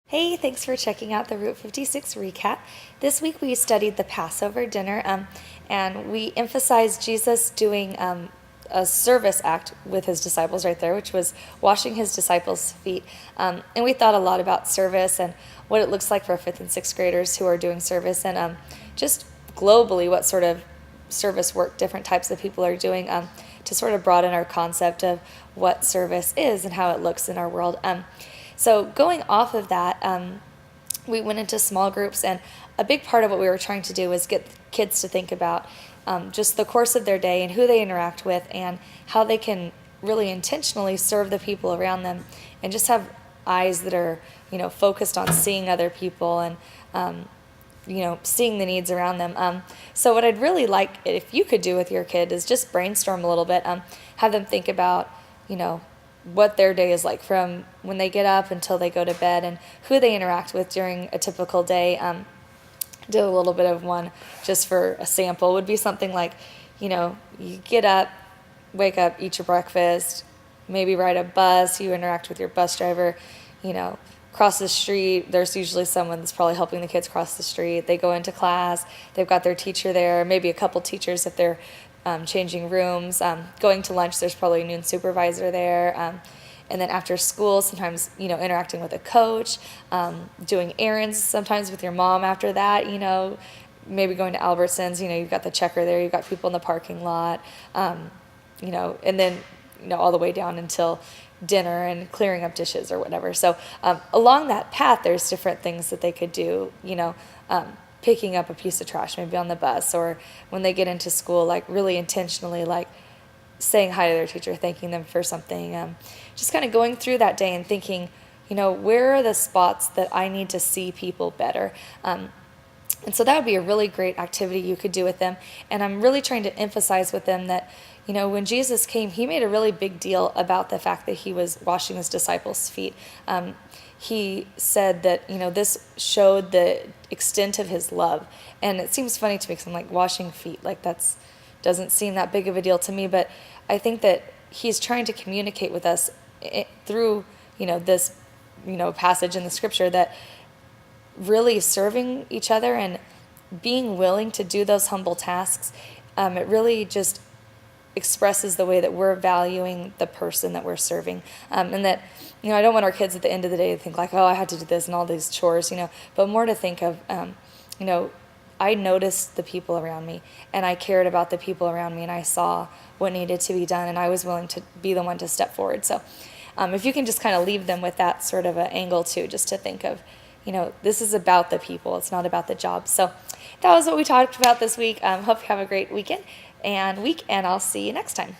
Hey, thanks for checking out the Route 56 recap. This week we studied the Passover dinner, and we emphasized Jesus doing a service act with his disciples right there, which was washing his disciples' feet. And we thought a lot about service and what it looks like for 5th and 6th graders who are doing service, and just globally what sort of service work different types of people are doing, to sort of broaden our concept of what service is and how it looks in our world. So going off of that, we went into small groups, and a big part of what we were trying to do was get kids to think about just the course of their day and who they interact with and how they can really intentionally serve the people around them and just have eyes that are, focused on seeing other people and, seeing the needs around them. So what I'd really like if you could do with your kid is just brainstorm a little bit, have them think about, what their day is like from when they get up until they go to bed and who they interact with during a typical day. Did a little bit of one just for a sample. Would be something like, you get up, wake up, eat your breakfast, maybe ride a bus, you interact with your bus driver, cross the street. There's usually someone that's probably helping the kids cross the street. They go into class, they've got their teacher there, maybe a couple teachers if they're changing rooms, going to lunch, there's probably a noon supervisor there, and then after school, sometimes, interacting with a coach, doing errands sometimes with your mom after that, maybe going to Albertsons, you've got the checker there, you've got people in the parking lot, and then, all the way down until dinner and clearing up dishes or whatever. So along that path, there's different things that they could do, picking up a piece of trash maybe on the bus, or when they get into school, like really intentionally like saying hi to their teacher, thanking them for something, just kind of going through that day and thinking, where are the spots that I need to see people better, and so that would be a really great activity you could do with them. And I'm really trying to emphasize with them that, when Jesus came, he made a really big deal about the fact that he was washing his disciples' feet. He said that, this showed the extent of his love. And it seems funny to me because I'm like, washing feet, like doesn't seem that big of a deal to me. But I think that he's trying to communicate with us through, this, passage in the scripture, that really serving each other and being willing to do those humble tasks, it really just expresses the way that we're valuing the person that we're serving, and that, I don't want our kids at the end of the day to think like, oh, I had to do this and all these chores, but more to think of, I noticed the people around me, and I cared about the people around me, and I saw what needed to be done, and I was willing to be the one to step forward. So if you can just kind of leave them with that sort of an angle too, just to think of, this is about the people, it's not about the job. So that was what we talked about this week. Hope you have a great weekend and I'll see you next time.